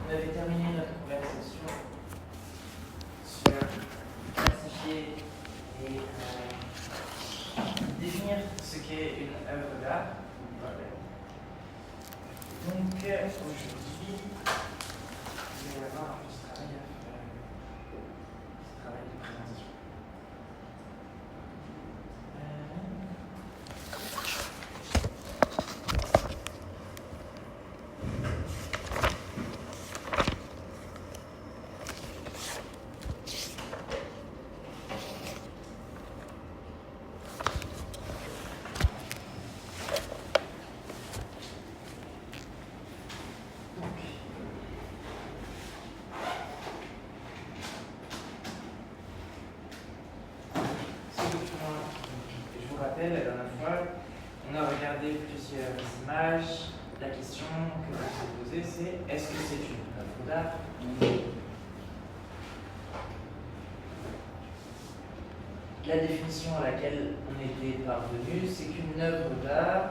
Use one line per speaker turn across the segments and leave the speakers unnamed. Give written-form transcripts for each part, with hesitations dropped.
on avait terminé notre conversation sur classifier et définir ce qu'est une œuvre d'art. Donc aujourd'hui, vous allez avoir un peu ce travail à faire, ce travail de présentation. La dernière fois, on a regardé plusieurs images. La question que je vous ai posée, c'est est-ce que c'est une œuvre d'art? La définition à laquelle on était parvenu, c'est qu'une œuvre d'art,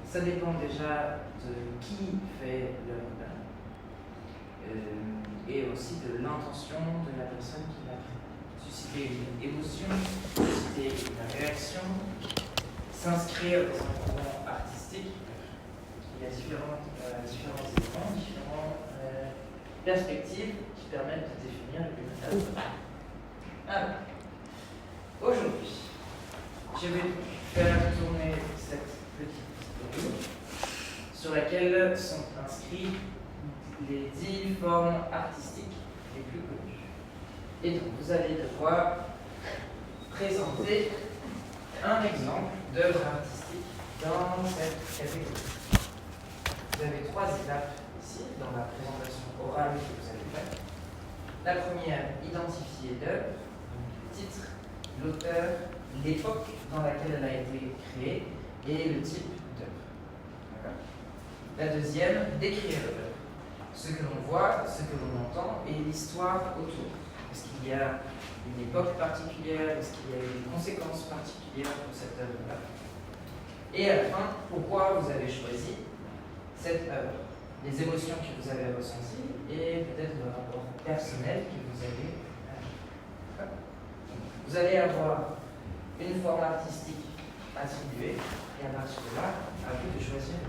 ça dépend déjà de qui fait l'œuvre d'art et aussi de l'intention de la personne qui l'a fait. Susciter une émotion, susciter une réaction, s'inscrire dans un courant artistique. Il y a différents éléments, différentes perspectives qui permettent de définir une œuvre d'art. Alors, aujourd'hui, je vais faire tourner cette petite vidéo sur laquelle sont inscrites les 10 formes artistiques les plus connues. Et donc, vous allez devoir présenter un exemple d'œuvre artistique dans cette catégorie. Vous avez 3 étapes ici dans la présentation orale que vous allez faire. La première, identifier l'œuvre, le titre, l'auteur, l'époque dans laquelle elle a été créée et le type d'œuvre. La deuxième, décrire l'œuvre, ce que l'on voit, ce que l'on entend et l'histoire autour. Est-ce qu'il y a une époque particulière? Est-ce qu'il y a eu des conséquences particulières pour cette œuvre-là? Et à la fin, pourquoi vous avez choisi cette œuvre? Les émotions que vous avez ressenties et peut-être le rapport personnel que vous avez. Vous allez avoir une forme artistique attribuée et à partir de là, à vous de choisir.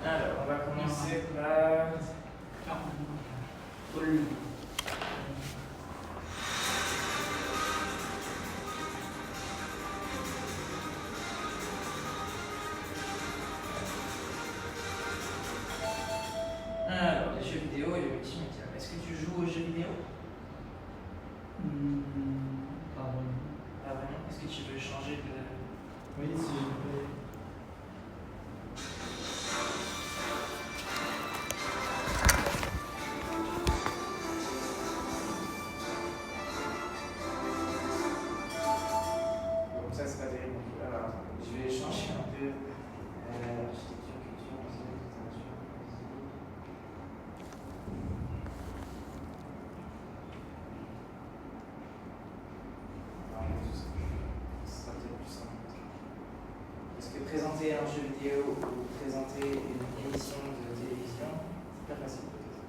Alors, on va commencer par Paul. Alors, les jeux vidéo et le multimédia. Est-ce que tu joues aux jeux vidéo?
Pas vraiment.
Pas vraiment. Est-ce que tu veux changer de...
Oui, si je peux.
Bon, ça c'est pas terrible. Alors, je vais changer un peu architecture, culture, musique, littérature, ce sera peut-être plus simple. Parce que présenter un jeu vidéo ou présenter une émission de télévision, c'est pas facile peut-être.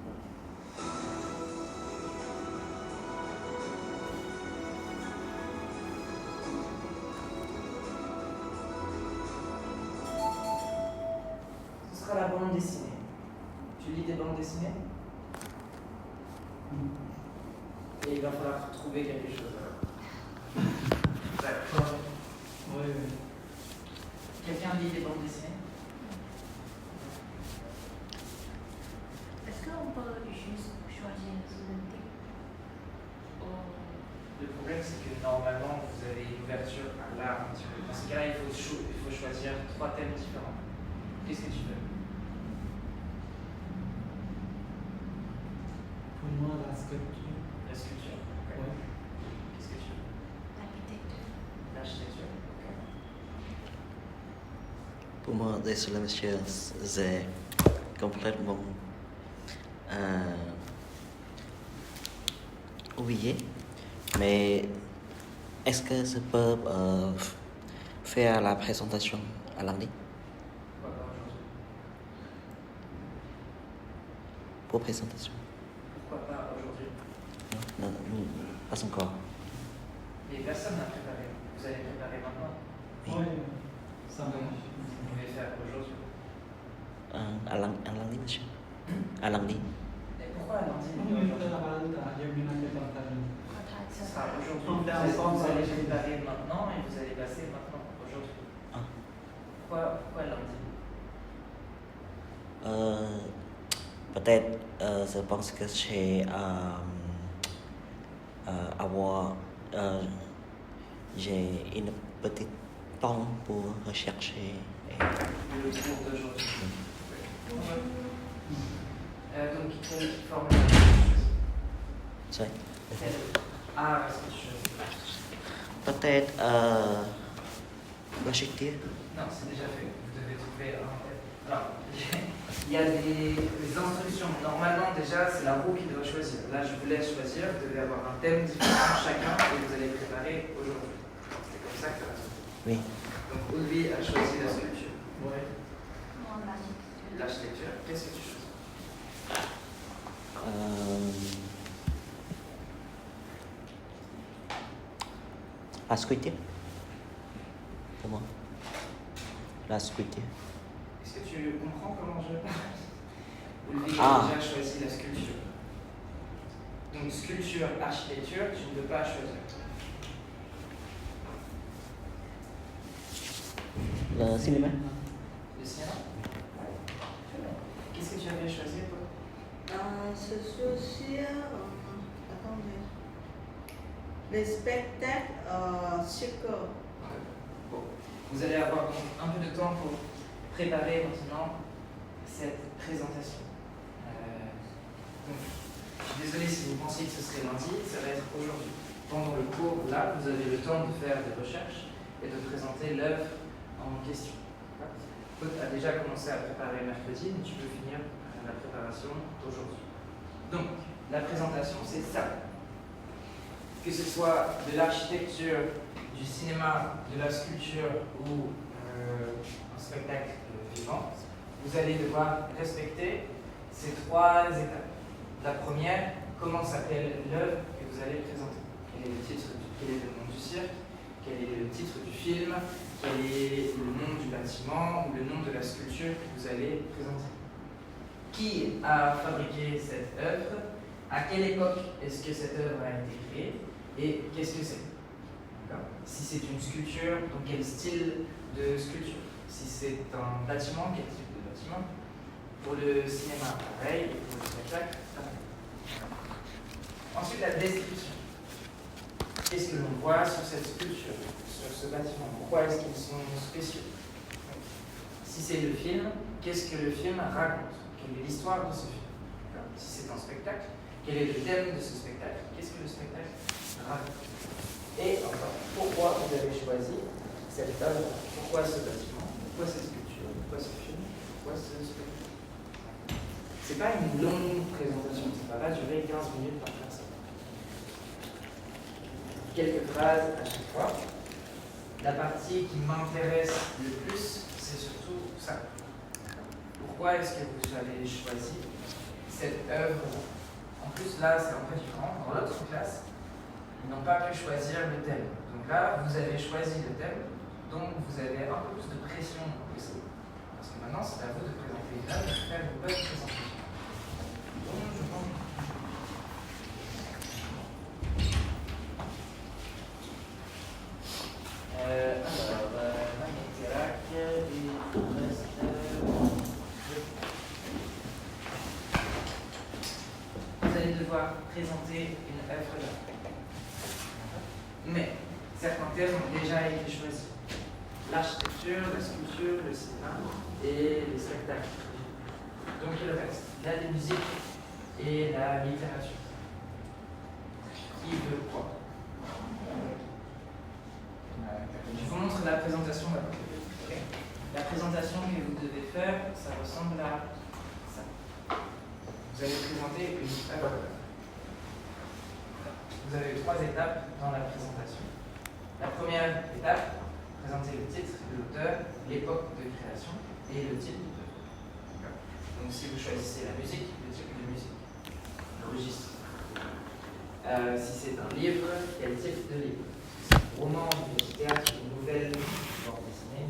Ce sera la bande dessinée. Tu lis des bandes dessinées? Et il va falloir trouver quelque chose. D'accord.
Oui, oui.
Quelqu'un lit des bandes dessinées?
Est-ce qu'on peut juste choisir le thème?
Le problème, c'est que normalement, vous avez une ouverture à l'art un petit peu. Dans ce cas-là, il faut choisir 3 thèmes différents. Qu'est-ce que tu veux?
Pour moi, la sculpture.
La sculpture. Ok.
Oui.
Qu'est-ce que tu veux?
L'architecture.
L'architecture. Ok.
Pour moi, désolé monsieur, c'est complètement oublié. Mais est-ce que je peux faire la présentation à lundi?
Pourquoi pas aujourd'hui?
pour présentation.
Pourquoi pas aujourd'hui?
Non, pas encore.
Mais personne n'a préparé. Vous allez préparer maintenant.
Oui.
Oui, ça
Donc,
marche.
vous pouvez faire aujourd'hui.
À lundi, monsieur. À lundi.
Et pourquoi lundi?
Oui, il y a une préparation.
ขอทาย
Ce
เสื้อ
sera
ผ้า
aujourd'hui.
On fait
Vous
ensemble.
allez préparer maintenant et vous allez passer maintenant, aujourd'hui.
Ah.
Pourquoi lundi?
Peut-être, je pense que j'ai une petite temps pour rechercher.
Le cours d'aujourd'hui. Donc, quelle forme
Sorry.
Ah, est-ce que tu choisis?
Peut-être l'adjectif.
Non, c'est déjà fait. Vous devez trouver un thème. Alors, il y a des instructions. Normalement, déjà, c'est la roue qui doit choisir. Là, je vous laisse choisir. Vous devez avoir un thème différent chacun et vous allez préparer aujourd'hui. C'est comme ça que ça va se faire.
Oui.
Donc, Ulvi a choisi la sculpture.
Oui.
มองลาย
L'architecture, qu'est-ce que tu choisis?
La sculpture. Comment? La sculpture.
Est-ce que tu comprends comment je parle? Ulvi
Ah.
a déjà choisi la sculpture. Donc, sculpture, architecture, tu ne peux pas choisir.
Le cinéma.
Le cinéma? Qu'est-ce que tu avais choisi, toi?
Ce social, attendez, les spectacles cirque.
Bon, vous allez avoir donc un peu de temps pour préparer maintenant cette présentation. Donc, je suis désolé si vous pensiez que ce serait lundi, ça va être aujourd'hui. Pendant le cours, là, vous avez le temps de faire des recherches et de présenter l'œuvre en question. Claude a déjà commencé à préparer mercredi, mais tu peux finir la préparation aujourd'hui. Donc, la présentation, c'est ça. Que ce soit de l'architecture, du cinéma, de la sculpture ou un spectacle vivant, vous allez devoir respecter ces trois étapes. La première, comment s'appelle l'œuvre que vous allez présenter? Quel est le titre, quel est le nom du cirque? Quel est le titre du film? Quel est le nom du bâtiment ou le nom de la sculpture que vous allez présenter? Qui a fabriqué cette œuvre? À quelle époque est-ce que cette œuvre a été créée? Et qu'est-ce que c'est? Si c'est une sculpture, donc quel style de sculpture? Si c'est un bâtiment, quel type de bâtiment? Pour le cinéma, pareil, et pour le spectacle, pareil. Ensuite, la description. Qu'est-ce que l'on voit sur cette sculpture, sur ce bâtiment? Pourquoi est-ce qu'ils sont spéciaux? Si c'est le film, qu'est-ce que le film raconte? Quelle est l'histoire de ce film? Si c'est un spectacle, quel est le thème de ce spectacle? Qu'est-ce que le spectacle raconte? Et enfin, pourquoi vous avez choisi cette œuvre? Pourquoi ce bâtiment? Pourquoi cette sculpture? Pourquoi ce film? Pourquoi ce spectacle? C'est pas une longue présentation, ça va pas durer 15 minutes par personne. Quelques phrases à chaque fois. La partie qui m'intéresse le plus, c'est surtout ça. Pourquoi est-ce que vous avez choisi cette œuvre? En plus, là, c'est un peu différent. Dans l'autre classe, ils n'ont pas pu choisir le thème. Donc là, vous avez choisi le thème, donc vous avez un peu plus de pression aussi. Parce que maintenant, c'est à vous de présenter une œuvre et de faire une bonne présentation. Donc, je pense. Vous allez devoir présenter une œuvre d'art. Mais certains thèmes ont déjà été choisis. L'architecture, la sculpture, le cinéma et les spectacles. Donc il reste la musique et la littérature. Qui veut quoi? Je vous montre la présentation d'abord. Okay. La présentation que vous devez faire, ça ressemble à ça. Vous allez présenter une œuvre. Vous avez 3 étapes dans la présentation. La première étape, présenter le titre de l'auteur, l'époque de création et le type d'œuvre. Donc Donc si vous choisissez la musique, le type de musique, le registre. Si c'est un livre, quel type de livre? Si c'est un roman, une pièce de théâtre, une nouvelle, une bande dessinée,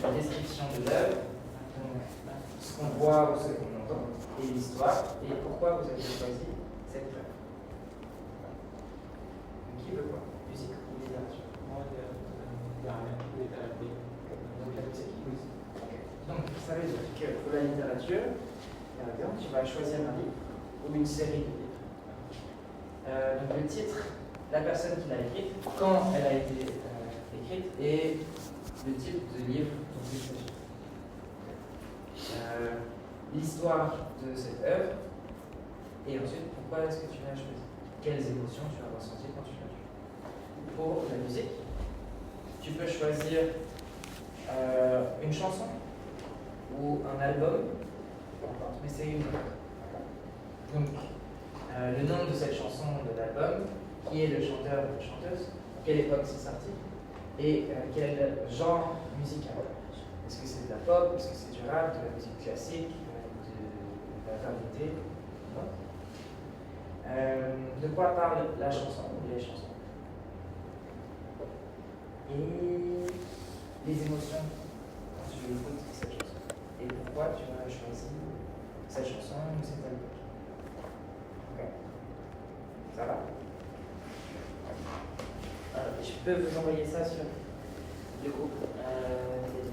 la description de l'œuvre, ce qu'on voit ou ce qu'on entend, et l'histoire, et pourquoi vous avez choisi cette œuvre. Donc, qui veut quoi? Musique ou littérature?
Moi, il y a littérature.
Donc la musique. Donc ça veut dire que pour la littérature, par exemple, tu vas choisir un livre ou une série de livres. Donc le titre, la personne qui l'a écrite, quand elle a été écrite et le type de livre dont il s'agit. L'histoire de cette œuvre et ensuite pourquoi est-ce que tu l'as choisi? Quelles émotions tu as ressenties quand tu l'as choisi? Pour la musique, tu peux choisir une chanson ou un album, mais c'est une œuvre. Donc, le nom de cette chanson, de l'album, qui est le chanteur ou la chanteuse, à quelle époque c'est sorti, et quel genre musical. Est-ce que c'est de la pop, est-ce que c'est du rap, de la musique classique, de la variété? De quoi parle la chanson ou les chansons? Et les émotions quand tu écoutes cette chanson. Et pourquoi tu as choisi cette chanson ou cet album? Ok. Ça va? Je peux vous envoyer ça sur le groupe des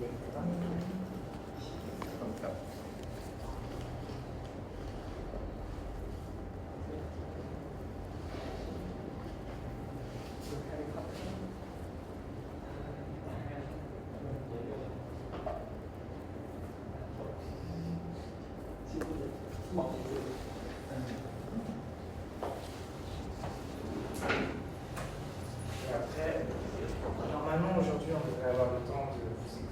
Et après, normalement aujourd'hui on devrait avoir le temps de vous écouter.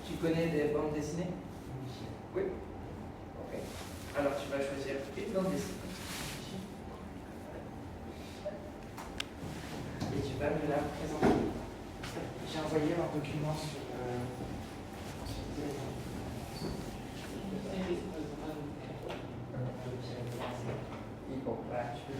Tu connais des bandes dessinées? Oui. Ok. Alors tu vas choisir une bande dessinée. Et tu vas me la présenter. J'ai envoyé un document sur Telegram. Et bon, bah, tu peux.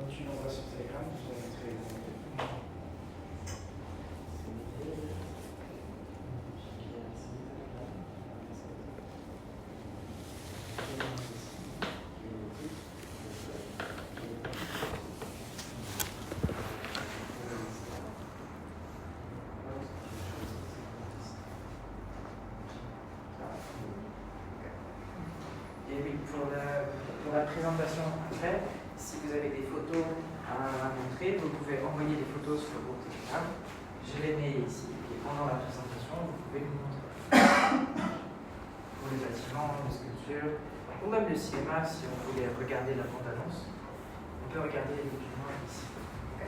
Tu l'envoies sur Telegram, je vais mettre les Et oui, pour la présentation après, si vous avez des photos à montrer, vous pouvez envoyer des photos sur le groupe Telegram. Je les mets ici. Et pendant la présentation, vous pouvez nous montrer. Pour les bâtiments, les sculptures, ou même le cinéma, si on voulait regarder la bande-annonce, on peut regarder les documents ici. Ok.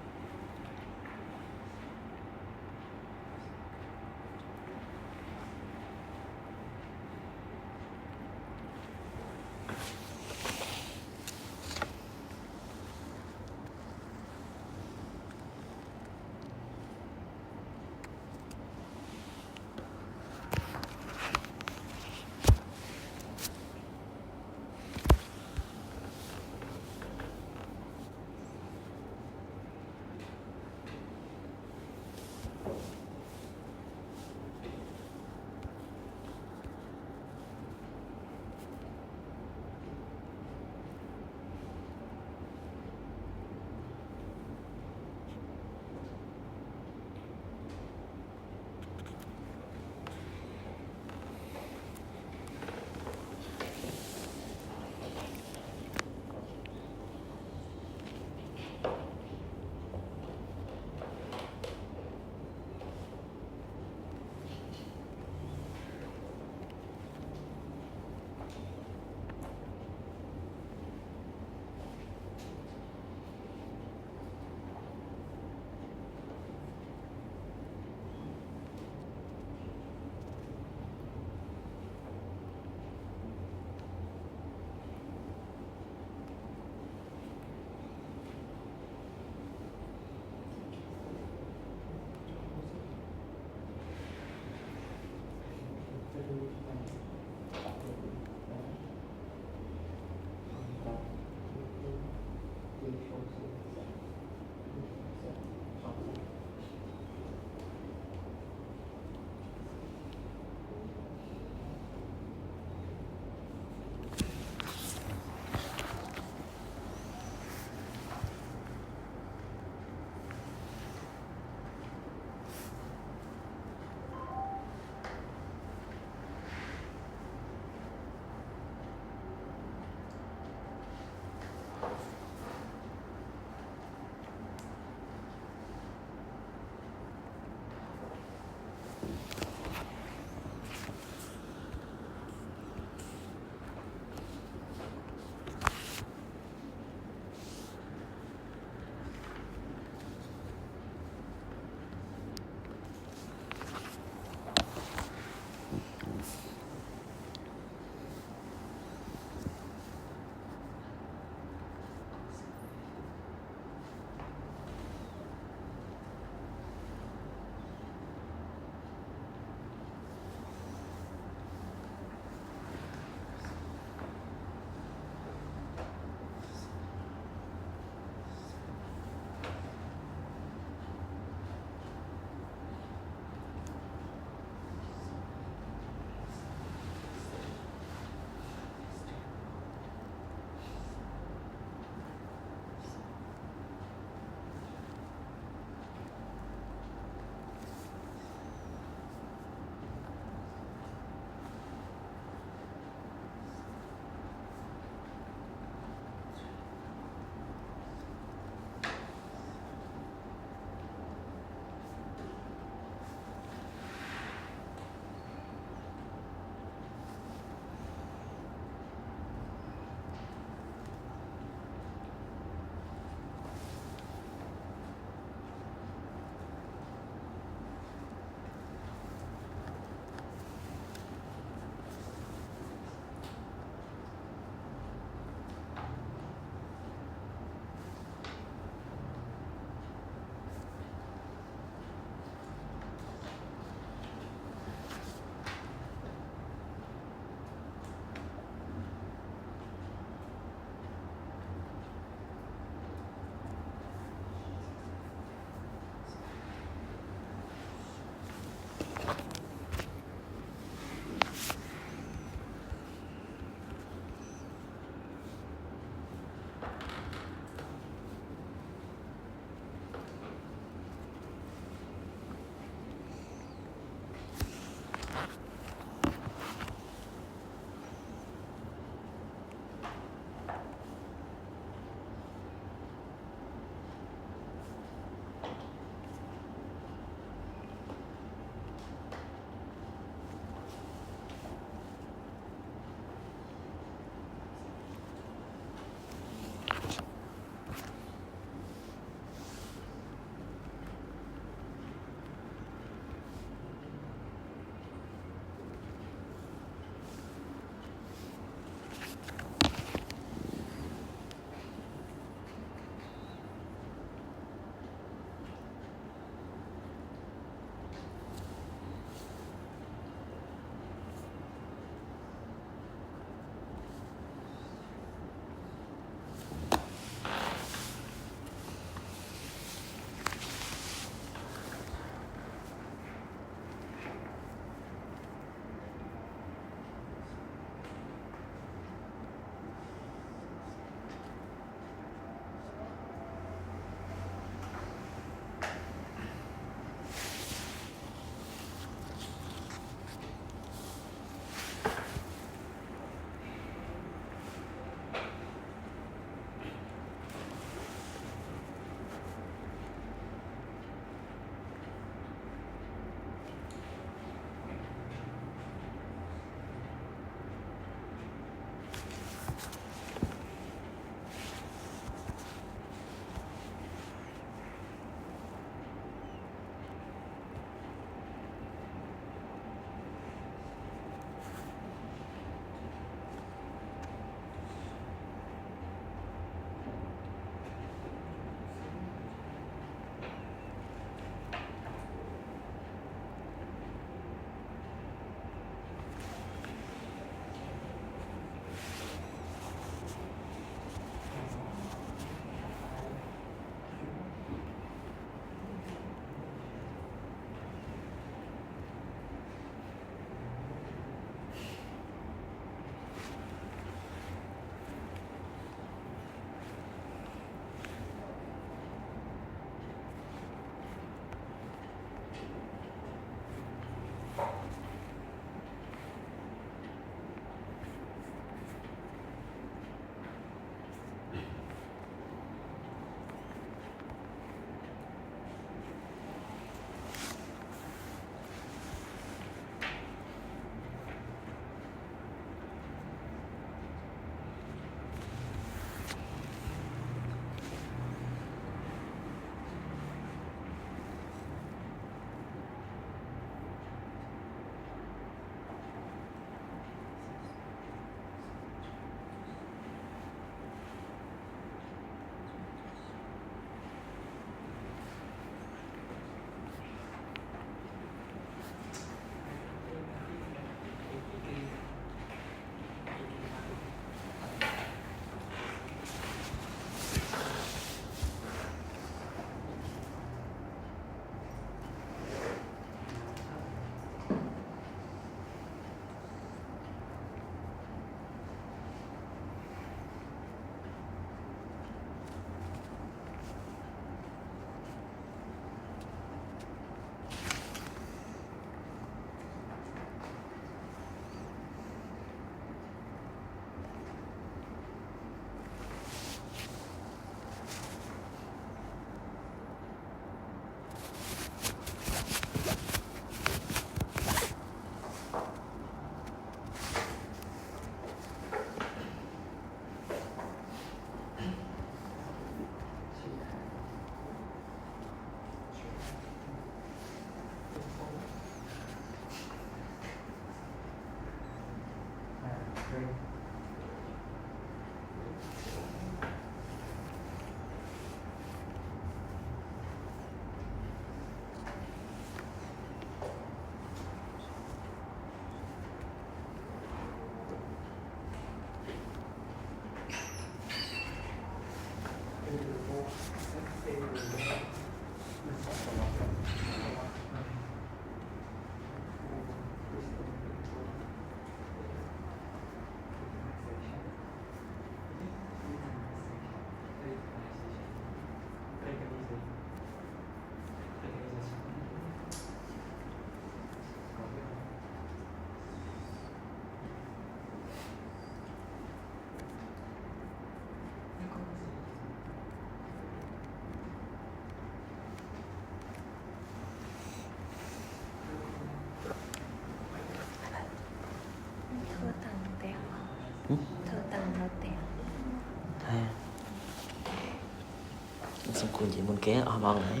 kunci mun kia abang đấy.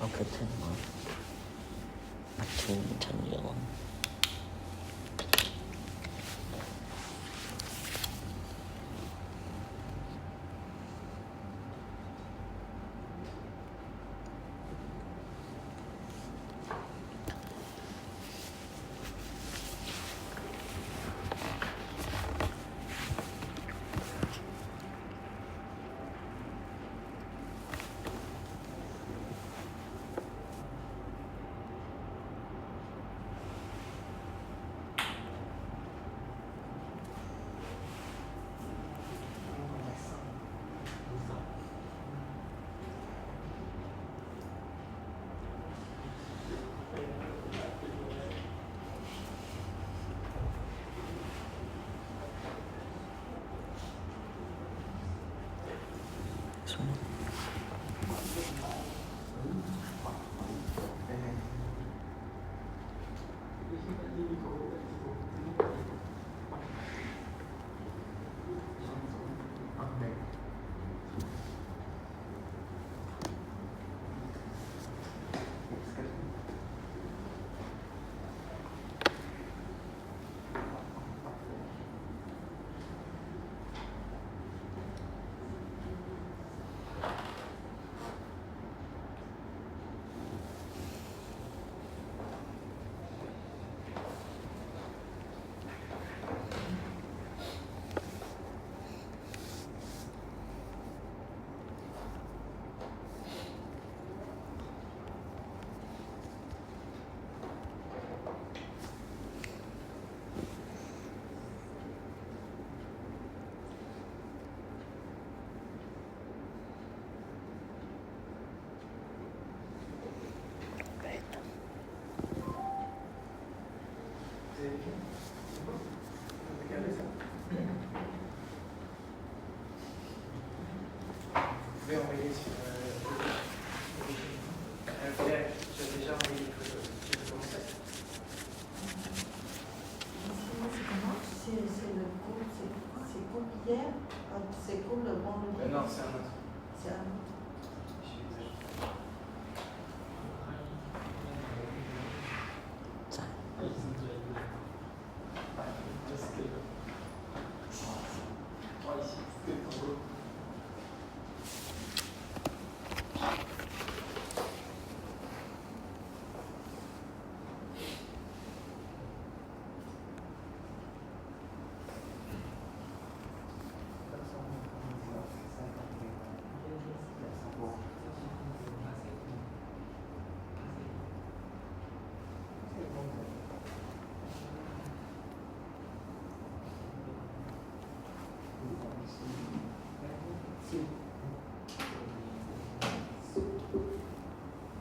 Ok, thế mà. Chân chân yếu. Xuống.
Vous pouvez envoyer sur Pierre, tu as déjà envoyé les photos. Tu peux commencer.
C'est le cours, c'est cours hier, c'est cours le vendredi.
Non, c'est un autre.
C'est un autre.
Je suis désolé.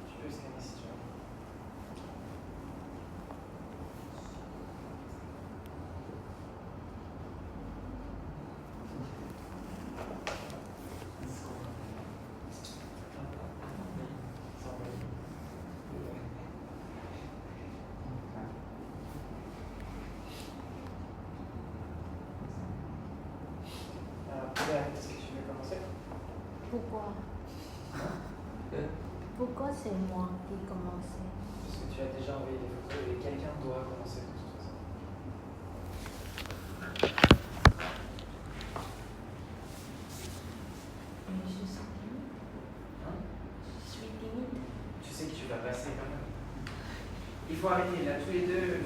Tu peux scanner si tu veux. Pierre, est-ce que tu veux commencer?
Pourquoi Pourquoi c'est moi qui commence?
Parce que tu as déjà envoyé des photos et quelqu'un doit commencer de toute façon.
Mais je suis timide.
Hein?
Je suis timide.
Tu sais que tu vas passer quand même. Il faut arrêter là, tous les deux.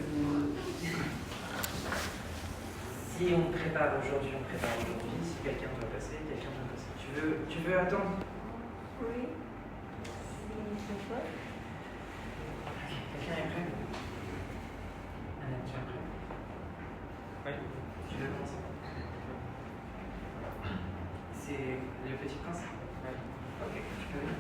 Si on prépare aujourd'hui, on prépare aujourd'hui. Si quelqu'un doit passer, quelqu'un doit passer. Tu veux attendre?
Oui. Si je peux.
Quelqu'un est prêt? Anna, tu es prêt? Oui. Tu veux commencer? C'est le petit prince? Oui. Ok, tu peux venir.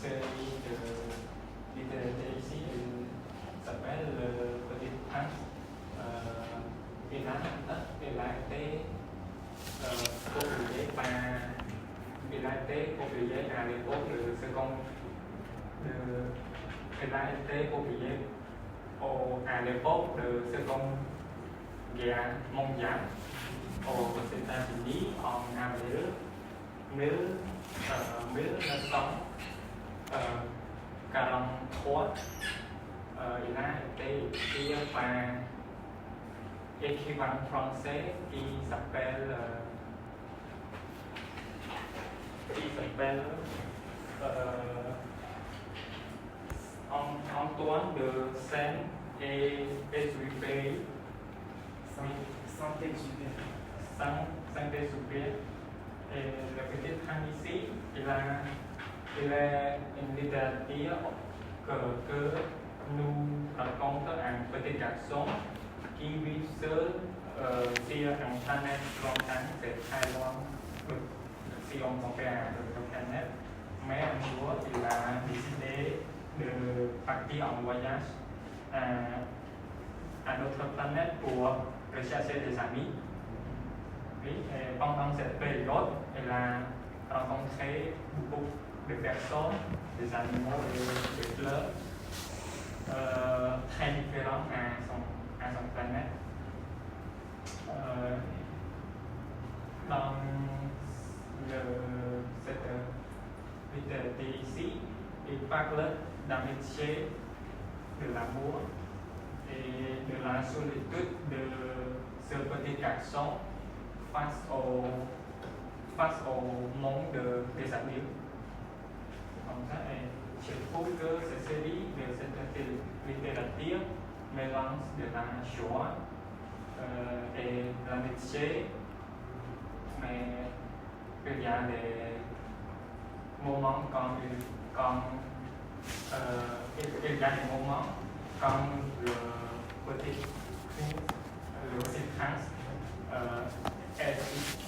Cette série de littérature ici s'appelle Le Petit Prince. Việt Nam été oublié à l'époque de seconde. Elle a été oubliée à l'époque de Seconde Guerre mondiale aux États-Unis, en Amérique, 1943. Il a été écrit par écrivain français qui s'appelle Antoine de Saint-Exupéry. Saint-Exupéry. Et le petit train ici, il est une littérature que nous raconte un petit garçon qui vit seul sur une planète lointaine, c'est très loin si on compare à notre planète. Mais un jour, il a décidé de partir en voyage à notre planète pour rechercher des amis. Oui, et pendant cette période, il a rencontré beaucoup de personnes, des animaux et des fleurs très différents à son planète. Dans cette littérature ici, il parle d'amitié, de l'amour et de la solitude de ce petit garçon face au monde des adultes. Comme ça, et je trouve que cette série de cette littérature mélange de la joie et l'amitié, mais il y a des moments il y a des moments comme le petit prince est triste,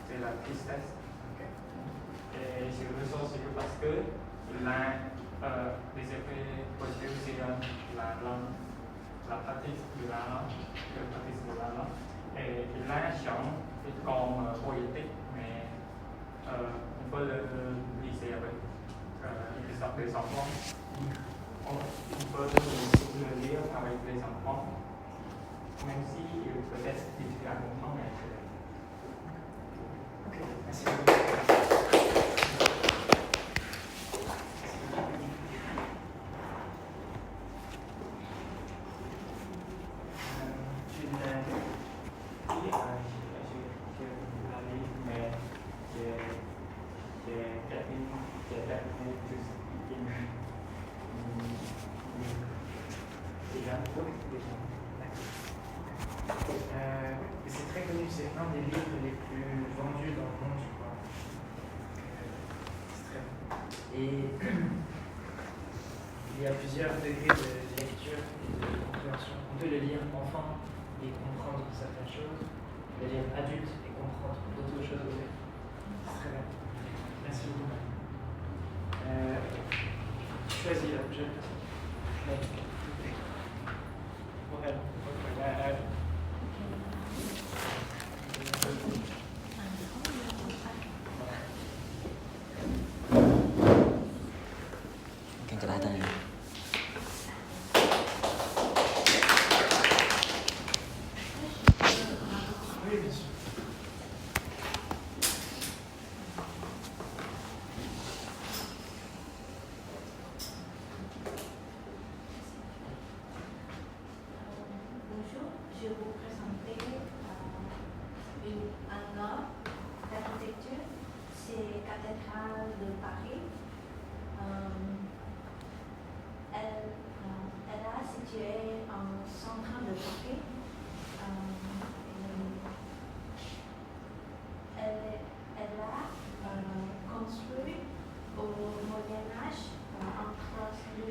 c'est la tristesse. Et je le sens parce que il a des effets positifs sur la langue, la pratique de la langue, et il a un chant comme poétique, mais on peut le liser avec les enfants. On peut le lire avec les enfants, même si peut-être difficile à comprendre.
Ok, merci. C'est très connu, c'est un des livres les plus vendus dans le monde, je crois. C'est très bon. Et il y a plusieurs degrés de lecture et de compréhension. On peut le lire enfant et comprendre certaines choses, le lire adulte et comprendre d'autres choses aussi. C'est très bien. Merci beaucoup. Choisis la prochaine personne.
Quem que tá aí?
Oui, bien sûr.
Bonjour, je vais vous présenter un art d'architecture, c'est Cathédrale de Paris. Elle est située en centre de Paris. Elle a construit au Moyen Âge entre le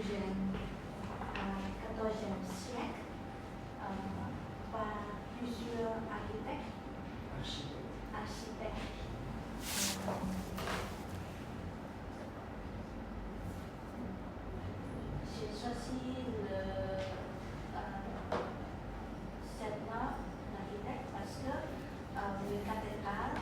14e siècle par plusieurs architectes. J'ai choisi cette art d'architecte parce que le cathédrale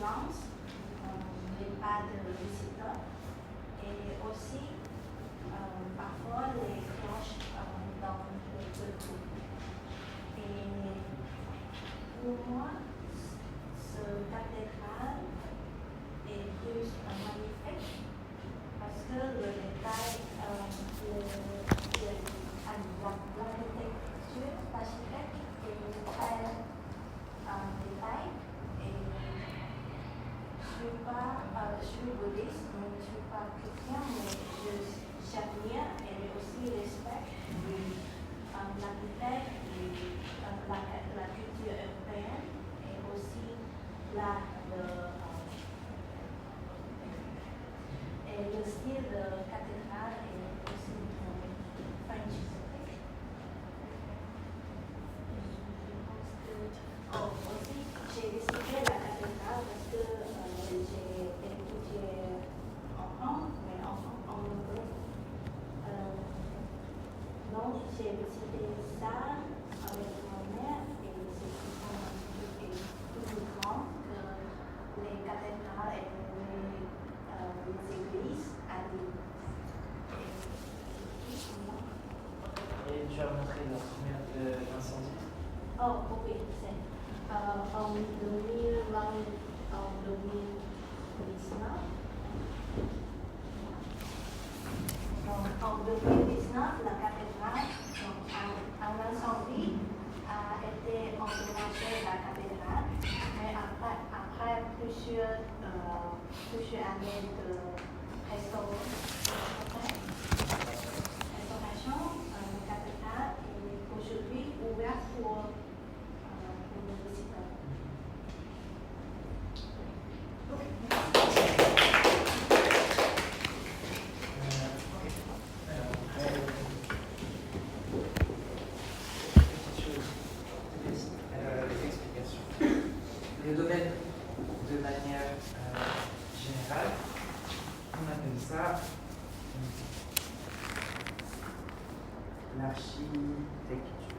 silence, mais pas de visiteurs. Et aussi, parfois, les cloches dans le groupe. Et pour moi, ce cathédrale est plus magnifique parce que le détail, l'architecture architecte est très détail. Et je suis bouddhiste, mais je ne suis pas chrétien, mais j'admire et aussi respecte l'architecte et la culture européenne et aussi l'art et le style de cathédrale est aussi French. Aussi, j'ai visité la cathédrale parce que j'ai étudié en France, mais en anglais. Donc, j'ai visité ça avec ma mère et c'est plus grand que les cathédrales et les églises à Lille.
Et tu as montré leur première incendie.
Oh, oui, c'est en 2019. En 2019, la cathédrale, un incendie a été endommagé la cathédrale, mais après plusieurs années de restauration, la cathédrale est aujourd'hui ouverte pour les visiteurs.
Le domaine, de manière générale, on appelle ça l'architecture.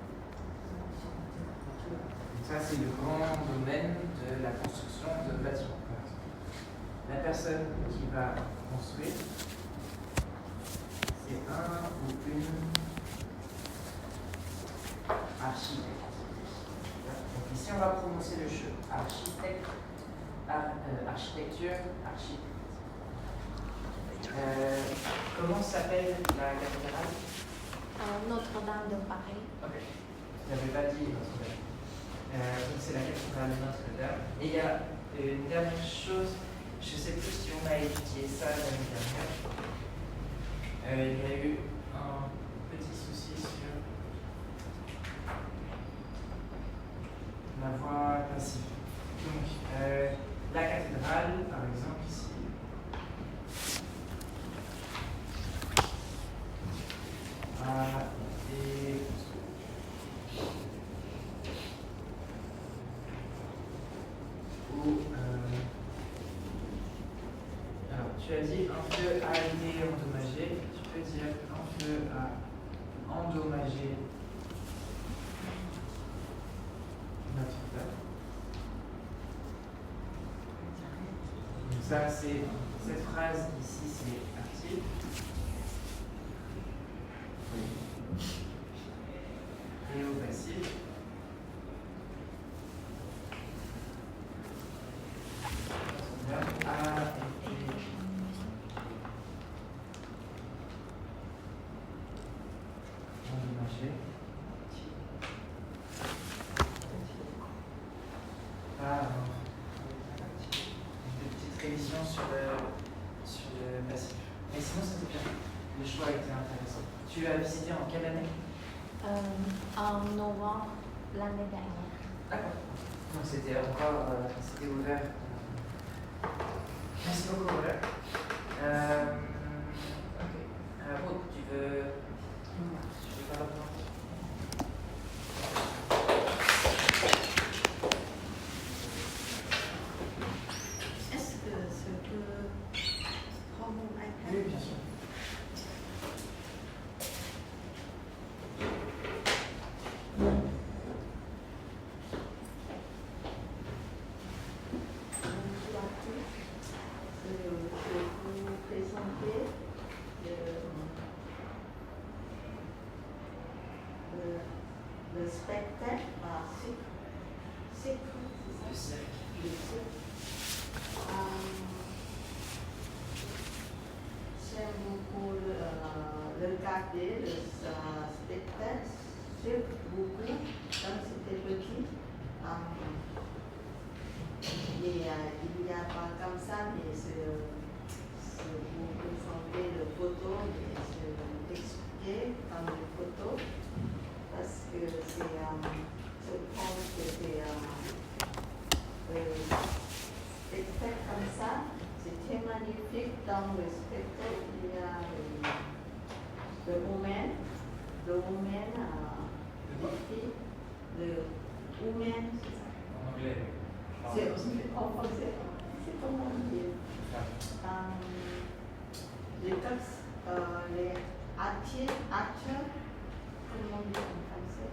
Ça, c'est le grand domaine de la construction de bâtiments. La personne qui va construire, c'est un ou une architecte. Donc ici, on va prononcer le che. Architecte, architecture, architecte. Comment s'appelle la cathédrale?
Notre-Dame de Paris.
Ok. Je n'avais pas dit Notre-Dame. Donc c'est la cathédrale de Notre-Dame. Et il y a une dernière chose, je ne sais plus si on a étudié ça l'année dernière. Il y a eu un petit souci sur la voie passive. Donc, la cathédrale, par exemple, ici. A été alors, tu as dit un feu a été endommagé. Tu peux dire un feu a endommagé Notre-Dame. Donc ça, c'est cette phrase ici, c'est actif. Et au passif. A été endommagé par une petite révision sur le passif. Mais sinon, c'était bien. Le choix était intéressant. Tu as visité en quelle année?
En novembre l'année dernière.
D'accord. Donc c'était encore c'était ouvert. Merci beaucoup, Ola. Ok. Maud, tu veux faire la présentation?
Est-ce que je peux prendre mon iPad?
Oui, bien sûr.
Je dois spectacle, c'est
Le cirque.
J'aime beaucoup regarder le spectacle, j'aime beaucoup quand j'étais petite. Il y a pas comme ça, mais vous présentez le photo, mais je expliquer dans les photos parce que je pense que c'est spectacle comme ça, c'est très magnifique. Dans le spectacle, il y a le woman,
En anglais.
c'est en français, c'est comment dire. Les acteurs, comment dire en français?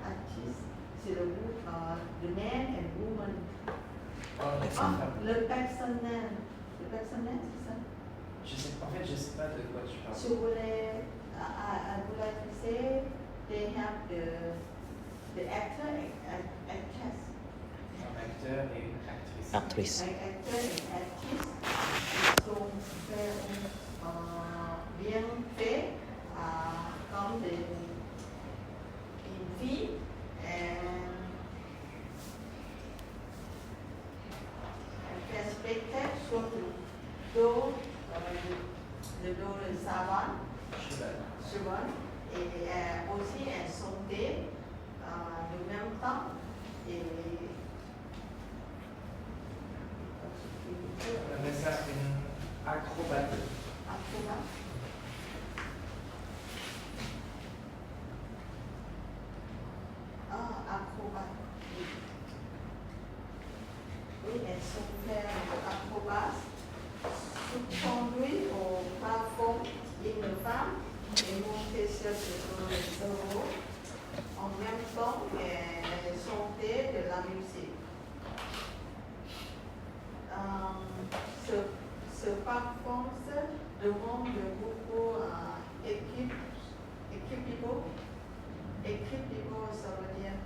Artistes, c'est the man and woman.
Les
Ah,
femmes.
le personnel, c'est ça?
En fait, je sais pas de quoi tu parles.
Je voulais, I would like to say they have the actor and actress.
Un acteur et une actrice.
Actrice.
Acteur et actrice, ils sont bien faits comme une fille et fait spectacle sur le dos de savane. Cheval. Et aussi elles sautaient en même temps. Et
On appelle ça une acrobate.
Acrobate. Oui, elles sont faites acrobates. Conduit au plafond une femme et monter sur le cerveau. En même temps, elles chantaient de la musique. Ce performance demande beaucoup d'équipe. Équipe, ça veut dire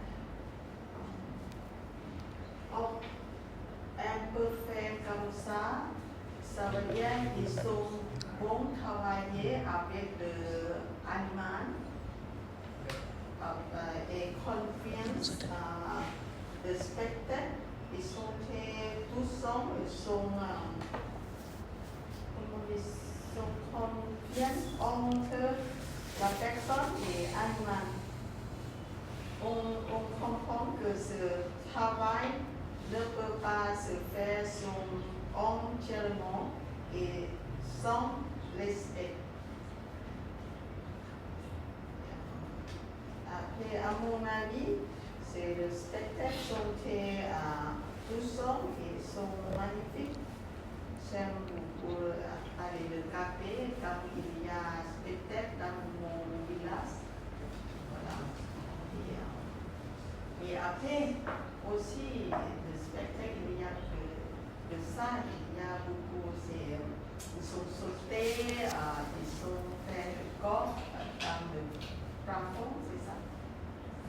un peu fait comme ça veut dire qu'ils sont bons travailler avec l'animal et confiance le spectacle. Ils sont tous ensemble, ils sont confiants entre la personne et l'animal. On comprend que ce travail ne peut pas se faire entièrement et sans respect. Après, à mon avis, c'est le spectacle chanté tout seul et sont magnifiques. J'aime beaucoup aller le café quand il y a un spectacle dans mon village. Voilà. Et après, aussi, le spectacle, il y a de ça, il y a beaucoup, ils sont sautés, ils sont faits de corps dans le plafond, c'est ça?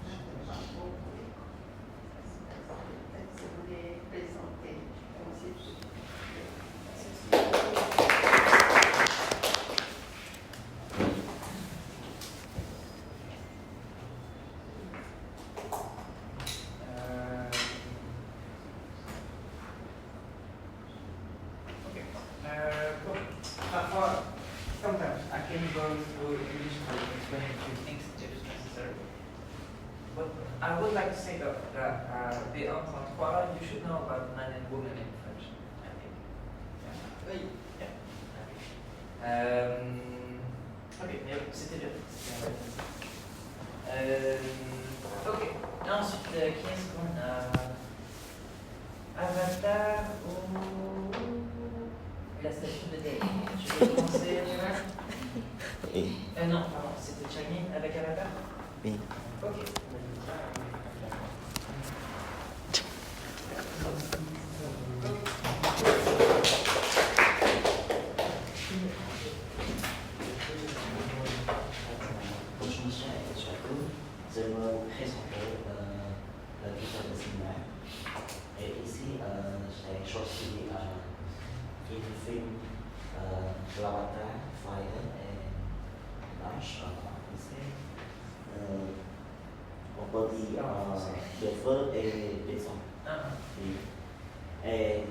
Le plafond, oui. Peut-être que je voulais présenter aussi.
Sometimes I can go through English to explain a few things if necessary. But I would like to say that the entendre, you should know about man and woman in French, I think.
Oui.
Ok, mais c'était bien. Ok, et ensuite, qui est-ce qu'on a? Avatar ou la station de Dave? Tu veux commencer, Nicolas?
Oui.
Non, pardon, c'était Changi avec Avatar?
Oui.
Ok.
Bonjour, monsieur. Je vais vous présenter short film in the film Avatar, Fire and Ash. On peut dire le feu et les sons. Et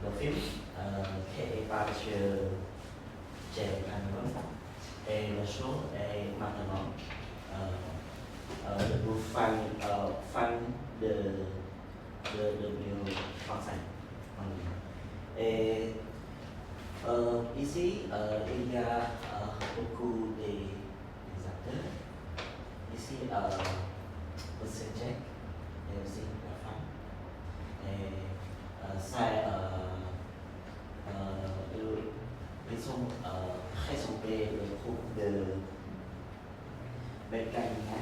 le film créé par James Cameron et le show est maintenant pour fan de milieu français. Et ici, il y a beaucoup d'acteurs. Ici, Monsieur Jack et aussi la femme. Et ils sont présentés le groupe de Belkania,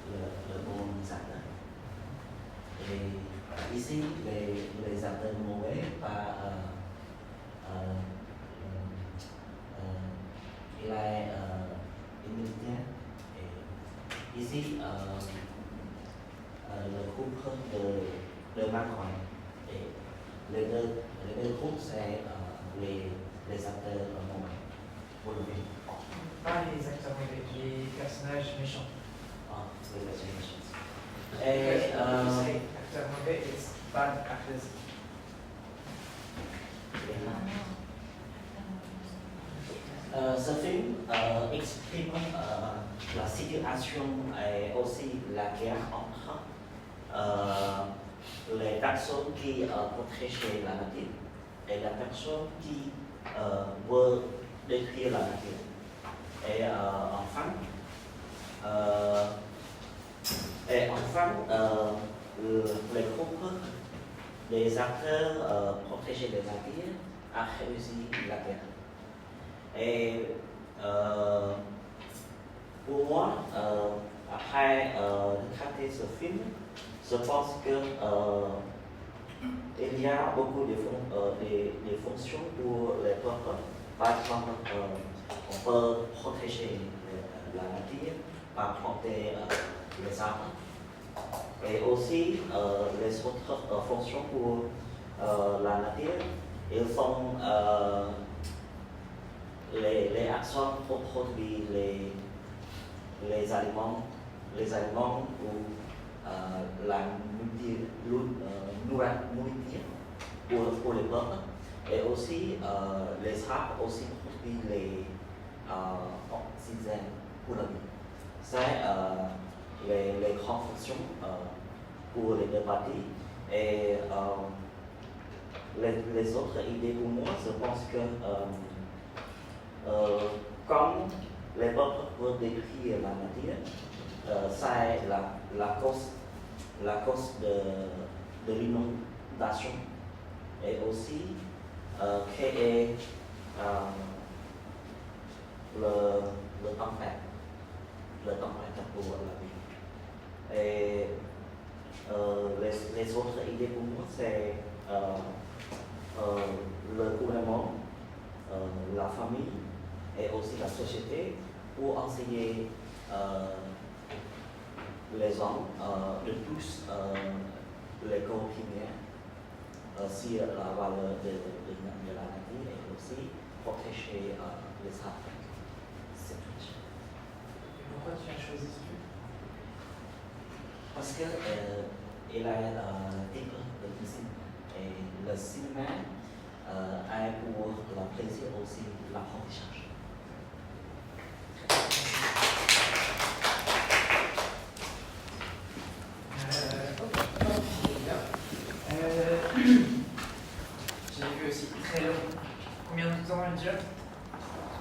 le bon acteur. Et ici, les acteurs mauvais par il est immédiat. Ici, le groupe de Macron. Et les deux groupes, c'est les acteurs mauvais pour le film.
Pas les acteurs mauvais, les personnages méchants.
Ah, les personnages méchants.
Et acteurs mauvais, it's bad actors.
Ce film exprime la situation et aussi la guerre entre les personnes qui protègent la nature et les personnes qui veulent détruire la nature. Et enfin, les groupes des acteurs protégés des navires a réussi la guerre. Et pour moi, après regarder ce film, je pense que il y a beaucoup de fonctions pour les peuples. Par exemple, on peut protéger la nature par planter les arbres. Et aussi, les autres fonctions pour la nature, ils font les actions pour produire les aliments ou la nourriture pour les peuples. Et aussi, les arbres aussi produisent les oxygène pour la vie. C'est les grandes fonctions pour les deux parties. Et les autres idées pour moi, je pense que comme les peuples veulent détruire la nature, c'est la cause de l'inondation et aussi créer le tempête pour la vie. Et les autres idées pour moi, c'est le gouvernement, la famille et aussi la société pour enseigner les hommes de tous les corps primaires sur la valeur de la nature et aussi protéger les arbres. C'est tout.
Pourquoi tu as choisi ce film?
Parce que il a titre de cuisine et le cinéma a pour le plaisir aussi l'apprentissage.
J'ai vu aussi très long. Combien de temps il dure?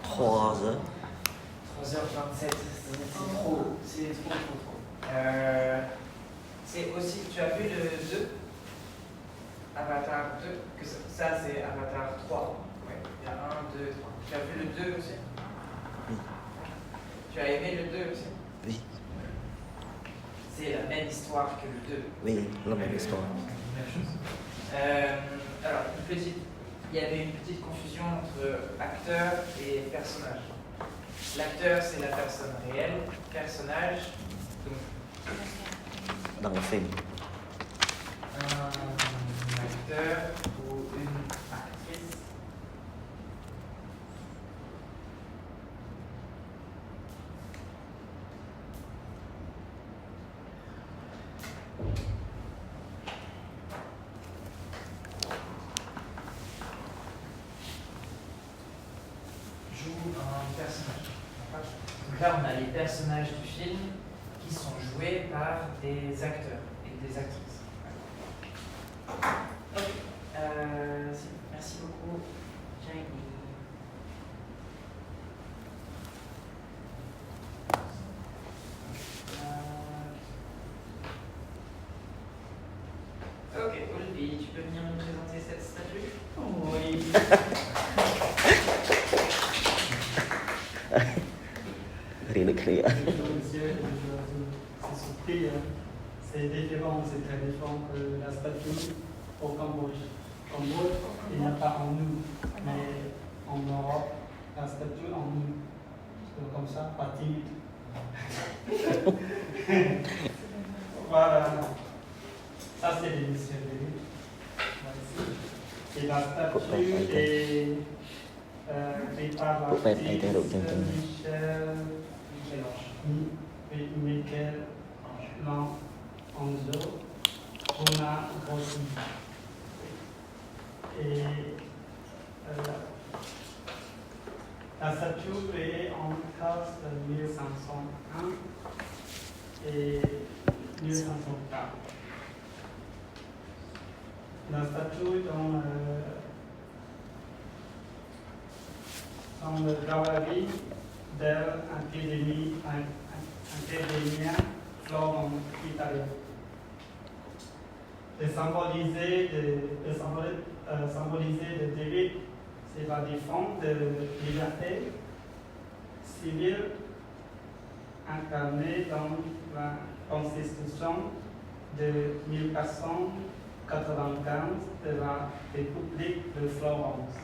3 heures.
3h27, c'est trop. C'est aussi, tu as vu le 2, Avatar 2, que ça c'est Avatar 3. Ouais, il y a 1, 2, 3. Tu as vu le 2 aussi?
Oui.
Tu as aimé le 2 aussi?
Oui.
C'est la même histoire que le 2.
Oui, la même histoire.
Même chose. Alors, il y avait une petite confusion entre acteur et personnage. L'acteur, c'est la personne réelle. Personnage, donc,
Dans le film.
un acteur acteur ou une actrice. Joue un personnage. Donc là, on a les personnages du film qui sont joués par des acteurs et des actrices. Ok. Merci beaucoup, Jamie. Ok, Olvi, tu peux venir nous présenter cette statue?
Oui.
Rien de clair.
Bonjour monsieur, c'est surpris. C'est différent, c'est très différent que la statue au Cambodge. Au Cambodge, il n'y a pas en nous, mais en Europe, la statue en nous. Comme ça, pas timide. Voilà. Ça, c'est l'émission de lui. Et la statue est créée par l'artiste Michel-Ange Bonagrossi. Et la statue est entre 1501 et 1504. La statue dans la galerie de l'Accademia Florence, Italie. Et symboliser le David, c'est la défense de liberté civile incarnée dans la Constitution de 1495 de la République de Florence.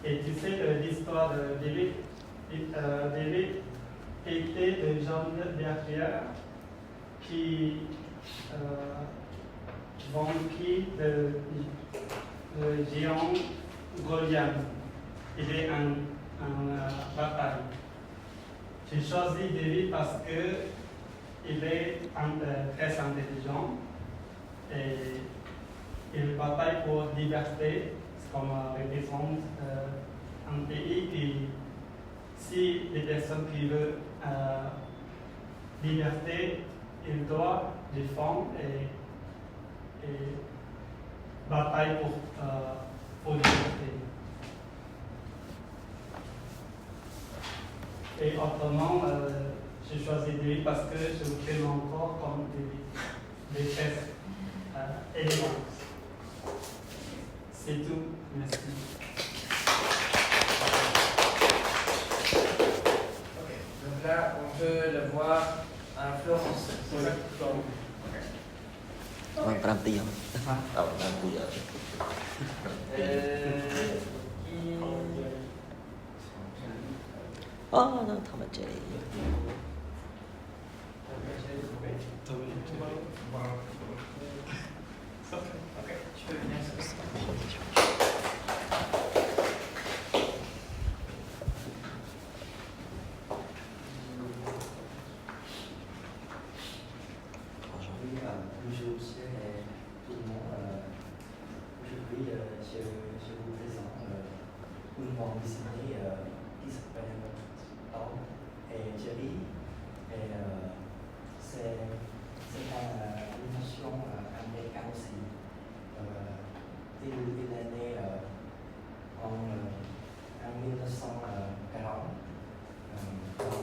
Et tu sais l'histoire de David. David était le jeune guerrier qui vainquit le géant Goliath. Il est en bataille. J'ai choisi David parce qu'il est très intelligent et il bataille pour liberté, comme représente un pays qui, si les personnes qui veulent liberté, ils doivent défendre et bataille pour liberté. Et autrement, j'ai choisi David parce que je me fais encore comme des fesses élégantes. C'est tout. Merci.
Ok, donc là, on peut le voir à Florence. C'est ça?
Vâng, 5 tiếng. Ở 5 tiếng. nó thầm ở trên.
Ok, tu peux venir sur ça.
Bonjour monsieur et tout le monde. Aujourd'hui, je vous présente une bande dessinée qui s'appelle Tom et Jerry. Et c'est une animation américaine aussi. Il est né en 1940 dans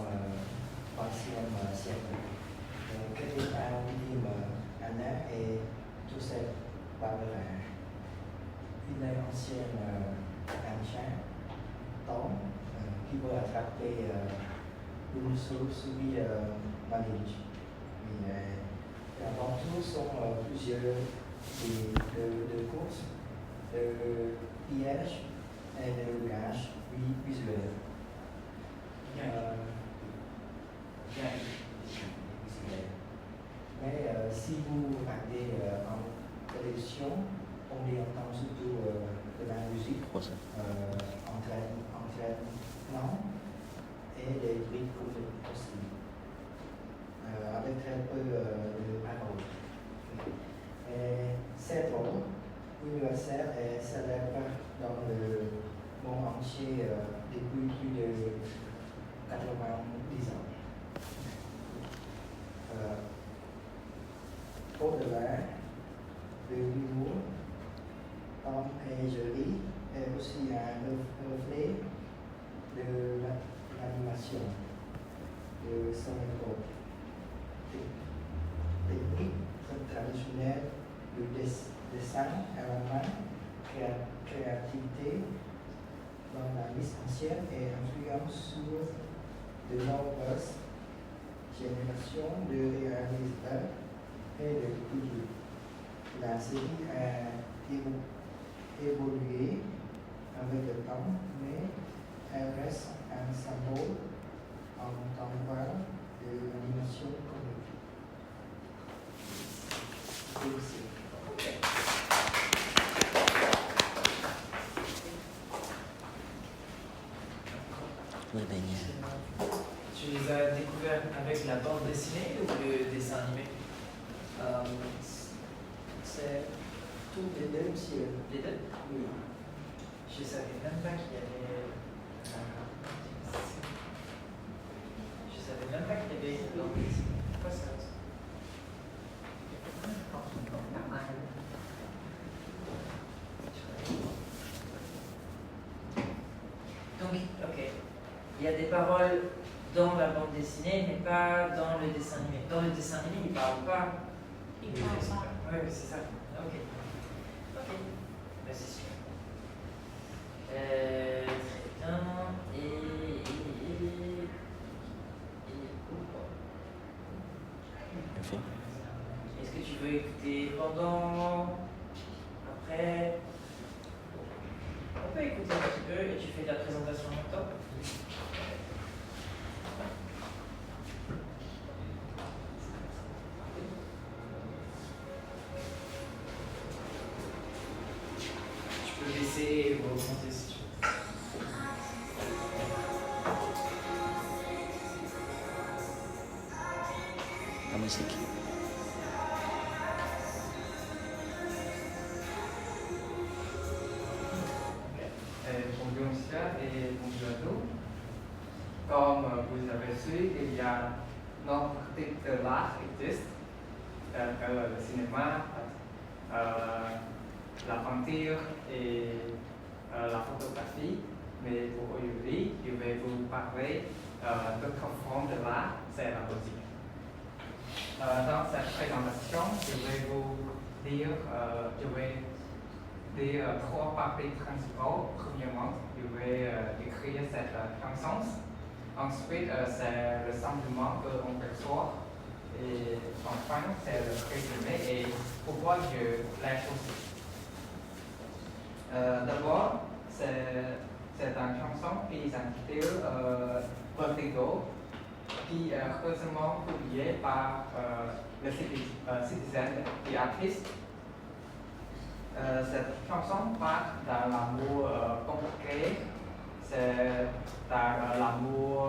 l'ancien siècle. Cái ao khi mà anh ấy est tout seul par une ancienne ancienne tombe qui veut attraper une souris maléfique. Mais avant tout, sont plusieurs de courses, de pièges et de gages visuels. Mais si vous regardez en télévision, percussions, on les entend surtout de la musique entraînant et des bruits comiques aussi, avec très peu de paroles. Et cette œuvre universelle est célèbre dans le monde entier depuis plus de 90 ans. Au-delà de l'humour, Tom et Jerry est aussi un reflet de l'animation, de son époque. Technique traditionnelle du dessin à la main, créativité dans la mise en scène et influence sur de nombreuses générations de réalisateurs et de public. La série a évolué avec le temps, mais elle reste un symbole intemporel de l'animation comique. Merci.
Tu les as découverts avec la bande dessinée ou le dessin animé?
C'est tous les deux, monsieur.
Les deux?
Oui.
Je savais même pas qu'il y avait. Je savais même pas qu'il y avait une bande dessinée. Pourquoi ça? Donc, ok. Il y a des paroles dans la bande dessinée, mais pas dans le dessin animé. Dans le dessin animé, ils ne parlent pas.
Ils parlent pas.
Oui, c'est ça. Ok. Ok. Ben, c'est sûr. Très bien. Est-ce que tu veux écouter pendant? Après? On peut écouter un petit peu et tu fais de la présentation en même temps. Tu peux baisser ou augmenter si tu veux.
La musique.
Bonjour monsieur et bonjour à tous. Comme vous avez su, il y a nombre types de l'art existe, tels que le cinéma, la peinture et la photographie. Mais pour aujourd'hui, je vais vous parler d'autres formes de l'art, c'est la musique. Dans cette présentation, je vais vous dire, trois parties principales. Premièrement, je vais écrire cette chanson. Ensuite, c'est le sentiment qu'on perçoit. Et enfin, c'est le résumé et pourquoi je l'ai choisi. D'abord, c'est une chanson qui s'intitule Vertigo, qui est récemment publiée par le Citizen The Artist. Cette chanson parle d'un amour compliqué, c'est d'un l'amour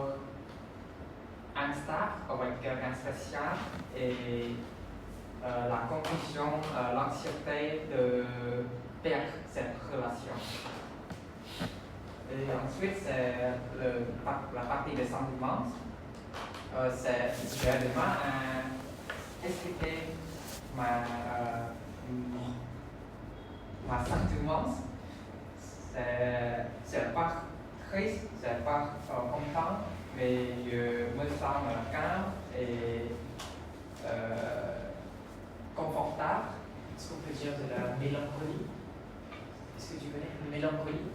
instable avec quelqu'un spécial et la confusion, l'anxiété de perdre cette relation. Et ensuite, c'est la partie des sentiments. J'ai demain expliquer ma sentiment. C'est pas triste, c'est pas content, mais je me sens calme et confortable.
Est-ce qu'on peut dire de la mélancolie? Est-ce que tu connais la mélancolie?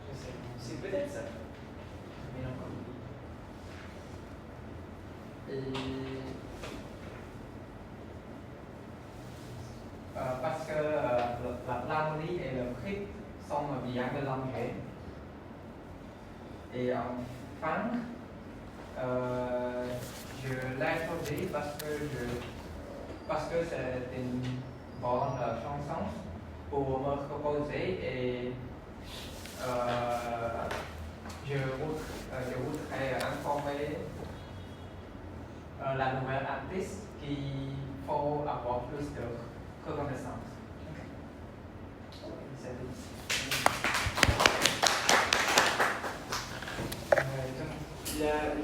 Je sais. C'est peut-être ça. Mélancolie.
Parce que l'harmonie et le rythme sont bien mélangés. Et enfin, je l'ai choisi parce que c'est une bonne chanson pour me proposer et je voudrais informer la nouvelle artiste qu'il faut avoir plus de reconnaissance.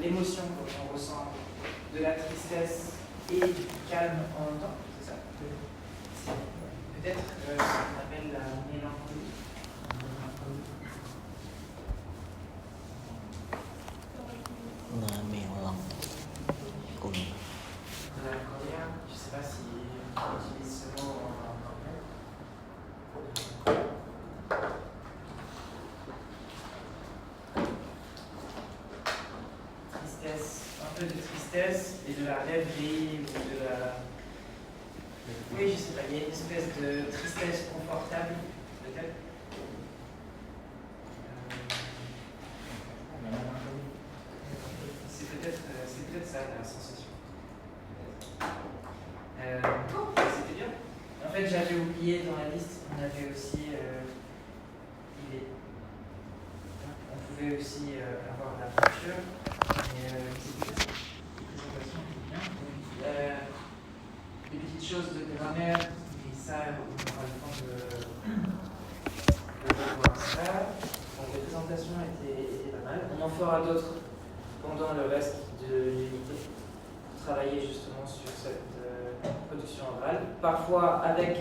L'émotion qu'on ressent, de la tristesse et du calme en même temps, c'est ça? Peut-être ce qu'on appelle la mélancolie. Je ne sais pas si on utilise ce mot en anglais. Tristesse, un peu de tristesse et de la rêverie ou de la... Oui, je sais pas, il y a une espèce de tristesse confortable, peut-être. C'est peut-être ça la sensation. C'était bien. En fait, j'avais oublié dans la liste, on avait aussi on pouvait aussi avoir la peinture, mais c'était bien. Les présentations étaient bien. Des petites choses de grammaire, mais ça, on aura le temps de voir ça. Donc les présentations étaient pas mal. On en fera d'autres pendant le reste de l'unité, pour travailler justement sur cette production orale, parfois avec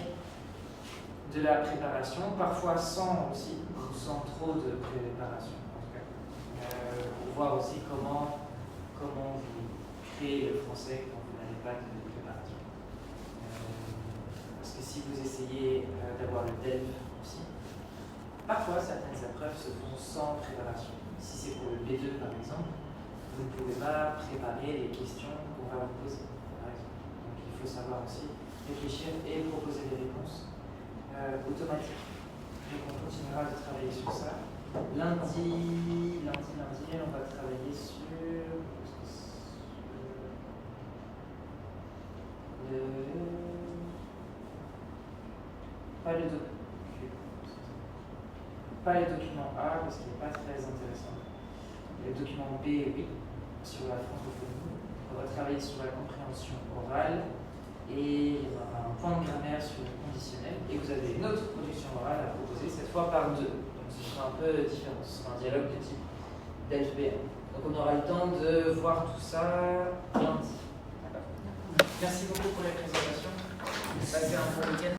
de la préparation, parfois sans aussi, ou sans trop de préparation en tout cas. Pour voir aussi comment vous créez le français quand vous n'avez pas de préparation. Parce que si vous essayez d'avoir le DELF aussi, parfois certaines épreuves se font sans préparation. Si c'est pour le B2 par exemple, vous ne pouvez pas préparer les questions qu'on va vous poser, par exemple. Donc il faut savoir aussi réfléchir et proposer des réponses automatiques. Donc on continuera de travailler sur ça. Lundi, on va travailler sur pas le document A parce qu'il n'est pas très intéressant. Le document B, oui, sur la francophonie. On va travailler sur la compréhension orale et il y aura un point de grammaire sur le conditionnel. Et vous avez une autre production orale à proposer, cette fois par deux. Donc ce sera un peu différent, ce sera un dialogue de type DELF-B1. Donc on aura le temps de voir tout ça lundi. Merci beaucoup pour la présentation. Passez un bon week-end.